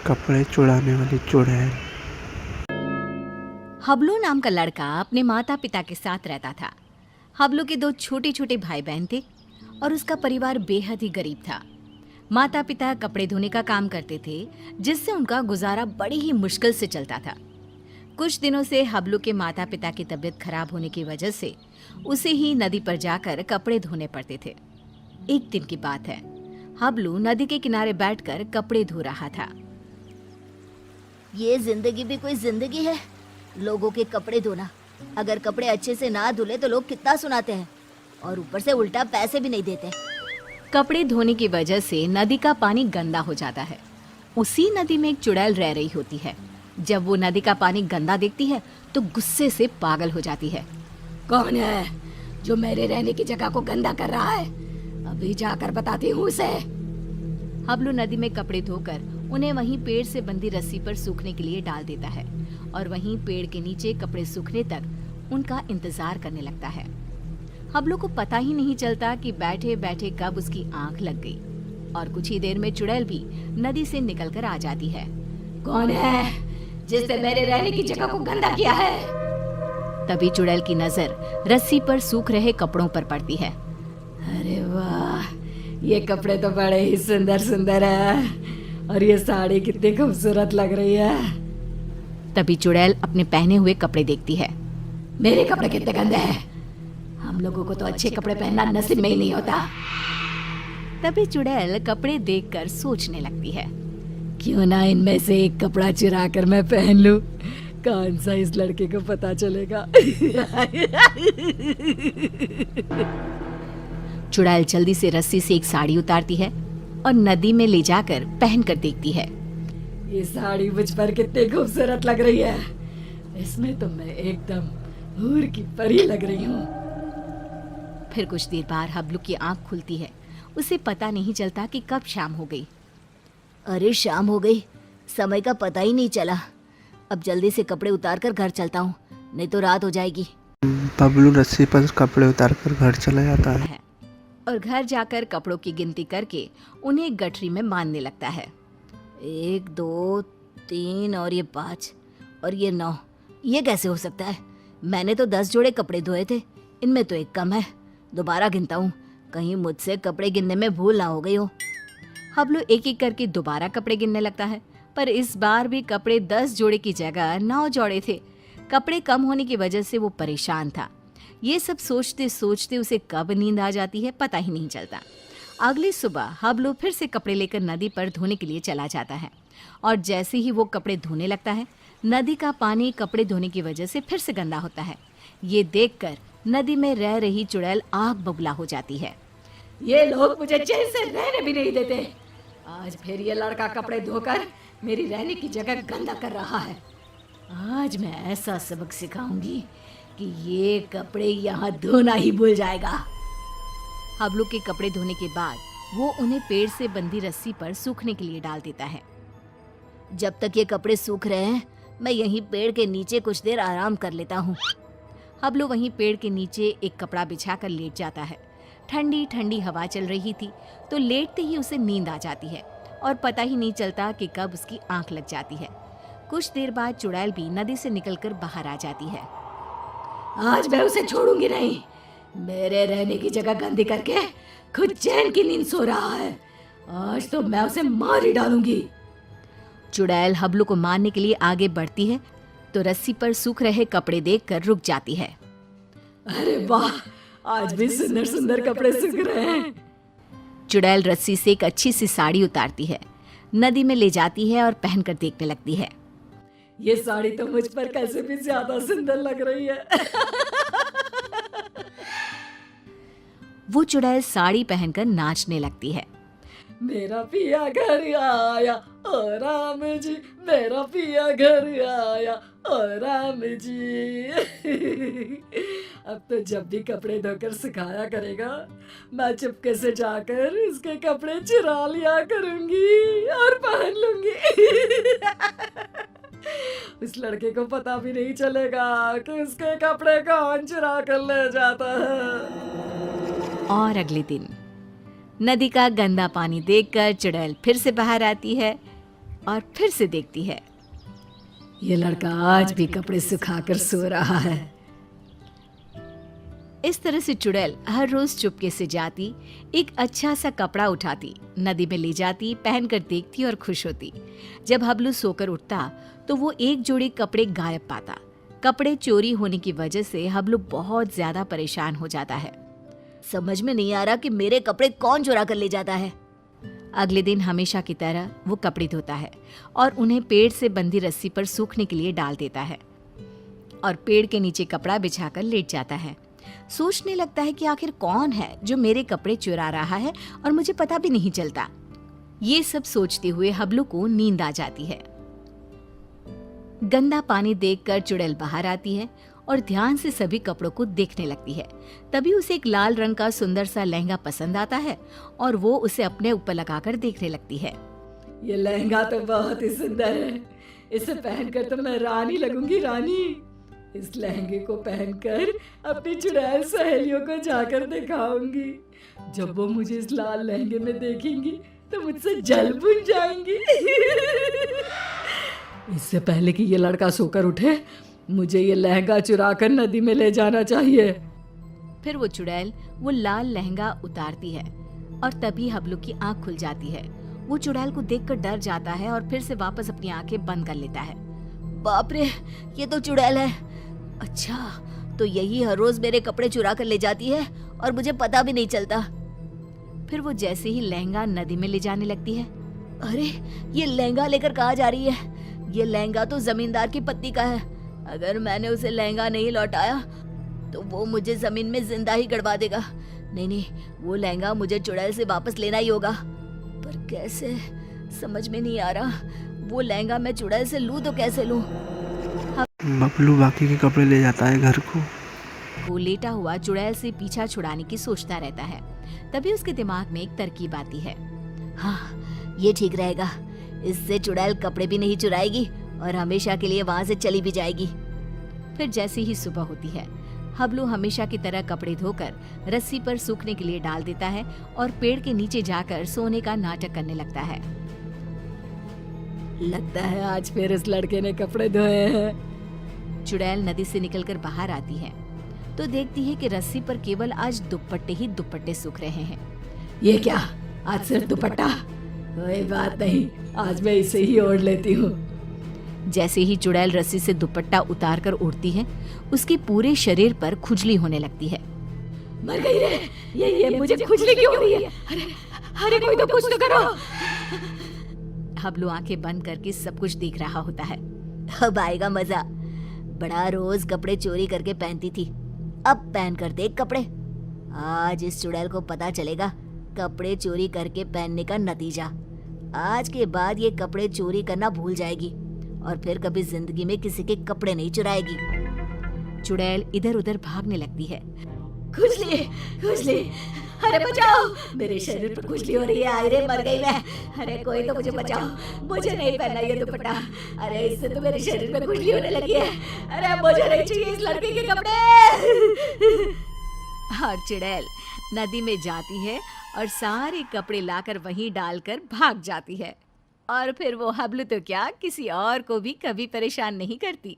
कपड़े चुराने वाली चुड़ैल। हबलू नाम का लड़का अपने माता पिता के साथ रहता था। हबलू के 2 छोटे छोटे भाई बहन थे और उसका परिवार बेहद ही गरीब था। माता पिता कपड़े धोने का काम करते थे, जिससे उनका गुजारा बड़ी ही मुश्किल से चलता था। कुछ दिनों से हबलू के माता पिता की तबीयत खराब होने की वजह से उसे ही नदी पर जाकर कपड़े धोने पड़ते थे। एक दिन की बात है, हबलू नदी के किनारे बैठकर कपड़े धो रहा था। ये जिंदगी भी कोई जिंदगी है, लोगों के कपड़े धोना। अगर कपड़े अच्छे से ना धुले तो लोग कितना सुनाते हैं और ऊपर से उल्टा पैसे भी नहीं देते। कपड़े धोने की वजह से नदी का पानी गंदा हो जाता है। उसी नदी में एक चुड़ैल रह रही होती है। जब वो नदी का पानी गंदा देखती है तो गुस्से से पागल हो जाती है। कौन है जो मेरे रहने की जगह को गंदा कर रहा है? अभी जाकर बताती हूँ उसे। हबलू नदी में कपड़े धोकर उन्हें वहीं पेड़ से बंधी रस्सी पर सूखने के लिए डाल देता है और वहीं पेड़ के नीचे कपड़े सूखने तक उनका इंतजार करने लगता है। हबलू को पता ही नहीं चलता कि बैठे बैठे कब उसकी आंख लग गई और कुछ ही देर में चुड़ैल भी नदी से निकलकर आ जाती है। कौन है जिसने मेरे रहने की जगह को गंदा किया है? तभी चुड़ैल की नजर रस्सी पर सूख रहे कपड़ों पर पड़ती है। अरे वाह, ये कपड़े तो बड़े ही सुंदर सुंदर है और ये साड़ी कितनी खूबसूरत लग रही है। तभी चुड़ैल अपने पहने हुए कपड़े देखती है। मेरे कपड़े कितने गंदे हैं, हम लोगों को तो अच्छे कपड़े पहनना नसीब में ही नहीं होता। तभी चुड़ैल कपड़े देखकर सोचने लगती है, क्यों ना इनमें से एक कपड़ा चुरा कर मैं पहन लूं, कौन सा इस लड़के को पता चलेगा। चुड़ैल जल्दी से रस्सी से एक साड़ी उतारती है और नदी में ले जाकर पहन कर देखती है। ये साड़ी मुझ पर कितनी खूबसूरत लग रही है, इसमें तो मैं एकदम हूर की परी लग रही हूँ। फिर कुछ देर बाद हबलू की आंख खुलती है। उसे पता नहीं चलता कि कब शाम हो गई। अरे शाम हो गई, समय का पता ही नहीं चला। अब जल्दी से कपड़े उतार कर घर चलता हूँ, नहीं तो रात हो जाएगी। बबलू रस्सी पर कपड़े उतारकर घर चला जाता है और घर जाकर कपड़ों की गिनती करके उन्हें गठरी में बांधने लगता है। 1 2 3 और ये 5 और ये 9, ये कैसे हो सकता है? मैंने तो 10 जोड़े कपड़े धोए थे, इनमें तो एक कम है। दोबारा गिनता हूँ, कहीं मुझसे कपड़े गिनने में भूल ना हो गई हो। हबलू एक एक करके दोबारा कपड़े गिनने लगता है, पर इस बार भी कपड़े 10 जोड़े की जगह 9 जोड़े थे। कपड़े कम होने की वजह से वो परेशान था। ये सब सोचते सोचते उसे कब नींद आ जाती है पता ही नहीं चलता। अगली सुबह हबलू फिर से कपड़े लेकर नदी पर धोने के लिए चला जाता है और जैसे ही वो कपड़े धोने लगता है, नदी का पानी कपड़े धोने की वजह से फिर से गंदा होता है। ये देखकर नदी में रह रही चुड़ैल आग बबूला हो जाती है। ये लोग मुझे चैन से रहने भी नहीं देते। आज फिर ये लड़का कपड़े धोकर मेरी रहने की जगह गंदा कर रहा है। आज मैं ऐसा सबक सिखाऊंगी कि ये कपड़े यहाँ धोना ही भूल जाएगा। हबलू के कपड़े धोने के बाद वो उन्हें पेड़ से बंधी रस्सी पर सूखने के लिए डाल देता है। जब तक ये कपड़े सूख रहे हैं, मैं यहीं पेड़ के नीचे कुछ देर आराम कर लेता हूँ। हबलू वहीं पेड़ के नीचे एक कपड़ा बिछाकर लेट जाता है। ठंडी ठंडी हवा चल रही थी तो लेटते ही उसे नींद आ जाती है और पता ही नहीं चलता कि कब उसकी आंख लग जाती है। कुछ देर बाद चुड़ैल भी नदी से निकलकर बाहर आ जाती है। आज मैं उसे छोड़ूंगी नहीं। मेरे रहने की जगह गंदी करके खुद चैन की नींद सो रहा है। आज तो मैं उसे मार ही डालूंगी। चुड़ैल हबलू को मारने के लिए आगे बढ़ती है तो रस्सी पर सूख रहे कपड़े देखकर रुक जाती है। अरे वाह, आज भी सुंदर सुंदर कपड़े सूख रहे हैं। चुड़ैल रस्सी से एक अच्छी सी साड़ी उतारती है, नदी में ले जाती है और पहनकर देखने लगती है। ये साड़ी तो मुझ पर कैसे भी ज्यादा सुंदर लग रही है। वो चुड़ैल साड़ी पहनकर नाचने लगती है। मेरा पिया घर आया ओ राम जी, मेरा पिया घर आया ओ राम जी। अब तो जब भी कपड़े धोकर सुखाया करेगा, मैं चुपके से जाकर उसके कपड़े चुरा लिया करूंगी और पहन लूंगी। उस लड़के को पता भी नहीं चलेगा कि उसके कपड़े कौन चुरा कर ले जाता है। और अगले दिन नदी का गंदा पानी देखकर चुड़ैल फिर से बाहर आती है। और फिर से देखती है। ये लड़का आज भी कपड़े सुखाकर सो रहा है। इस तरह से चुड़ैल हर रोज चुपके से जाती, एक अच्छा सा कपड़ा उठाती, नदी में ले जाती, पहनकर देखती और खुश होती। जब हबलू सोकर उठता तो वो एक जोड़ी कपड़े गायब पाता। कपड़े चोरी होने की वजह से हबलू बहुत ज्यादा परेशान हो जाता है। समझ में नहीं आ रहा कि मेरे कपड़े कौन चुरा कर ले जाता है। अगले दिन हमेशा की तरह वो कपड़े धोता है और उन्हें पेड़ से बंधी रस्सी पर सूखने के लिए डाल देता है और पेड़ के नीचे कपड़ा बिछाकर लेट जाता है। सोचने लगता है कि आखिर कौन है जो मेरे कपड़े चुरा रहा है और मुझे पता भी नहीं चलता। ये सब सोचते हुए हबलू को नींद आ जाती है। गंदा पानी देखकर चुड़ैल बाहर आती है और ध्यान से सभी कपड़ों को देखने लगती है। तभी उसे एक लाल रंग का सुंदर सा लहंगा पसंद आता है और वो उसे अपने ऊपर लगाकर देखने लगती है। ये लहंगा तो बहुत ही सुंदर है। इसे पहनकर तो मैं रानी लगूंगी, रानी। इस लहंगे को पहनकर अपनी चुड़ैल सहेलियों को जाकर दिखाऊंगी। जब वो मुझे इस लाल लहंगे में देखेंगी तो मुझसे जल बुन जाएंगी। इससे पहले कि ये लड़का सोकर उठे, मुझे ये लहंगा चुराकर नदी में ले जाना चाहिए। फिर वो चुड़ैल वो लाल लहंगा उतारती है और तभी हबलू की आंख खुल जाती है। वो चुड़ैल को देखकर डर जाता है और फिर से वापस अपनी आंखें बंद कर लेता है। बाप रे, ये तो चुड़ैल है। अच्छा, तो यही हर रोज मेरे कपड़े चुरा कर ले जाती है और मुझे पता भी नहीं चलता। फिर वो जैसे ही लहंगा नदी में ले जाने लगती है, अरे ये लहंगा लेकर कहाँ जा रही है? ये लहंगा तो जमींदार की पत्नी का है। अगर मैंने उसे लहंगा नहीं लौटाया तो वो मुझे जमीन में जिंदा ही गड़वा देगा। नहीं, वो लहंगा मुझे चुड़ैल से वापस लेना ही होगा। पर कैसे, समझ में नहीं आ रहा। वो लहंगा मैं चुड़ैल से लूं तो कैसे लूं? बबलू बाकी के कपड़े ले जाता है घर को। वो लेटा हुआ चुड़ैल से पीछा छुड़ाने की सोचता रहता है। तभी उसके दिमाग में एक तरकीब आती है। हाँ, ये ठीक रहेगा। इससे चुड़ैल कपड़े भी नहीं चुराएगी और हमेशा के लिए वहां से चली भी जाएगी। फिर जैसे ही सुबह होती है, हबलू हमेशा की तरह कपड़े धोकर रस्सी पर सूखने के लिए डाल देता है और पेड़ के नीचे जाकर सोने का नाटक करने लगता है। लगता है आज फिर इस लड़के ने कपड़े धोए हैं। चुड़ैल नदी से निकलकर बाहर आती है तो देखती है कि रस्सी पर केवल आज दुपट्टे ही दुपट्टे सूख रहे हैं। ये क्या, आज सिर्फ दुपट्टा? कोई बात नहीं, आज मैं इसे ही ओढ़ लेती हूँ। जैसे ही चुड़ैल रस्सी से दुपट्टा उतार कर उड़ती है, उसके पूरे शरीर पर खुजली होने लगती है। मर गई रे, ये मुझे खुजली क्यों हो रही है? अरे कोई तो कुछ तो करो। हबलू आंखें बंद करके सब कुछ देख रहा होता है। अब आएगा मजा। बड़ा रोज कपड़े चोरी करके पहनती थी, अब पहन कर देख कपड़े। आज इस चुड़ैल को पता चलेगा कपड़े चोरी करके पहनने का नतीजा। आज के बाद ये कपड़े चोरी करना भूल जाएगी और फिर कभी जिंदगी में किसी के कपड़े नहीं चुराएगी। चुड़ैल इधर उधर भागने लगती है। खुजली, खुजली, अरे बचाओ, मेरे शरीर पर खुजली हो रही है। अरे मर गई मैं। अरे कोई तो मुझे बचाओ, मुझे नहीं पहनना ये दुपट्टा। अरे इससे तो मेरे शरीर में खुजली होने लगी है। अरे मुझे नहीं चाहिए इस लड़के के कपड़े। और चुड़ैल नदी में जाती है और सारे कपड़े लाकर वहीं डालकर भाग जाती है। और फिर वो हबलू तो क्या, किसी और को भी कभी परेशान नहीं करती।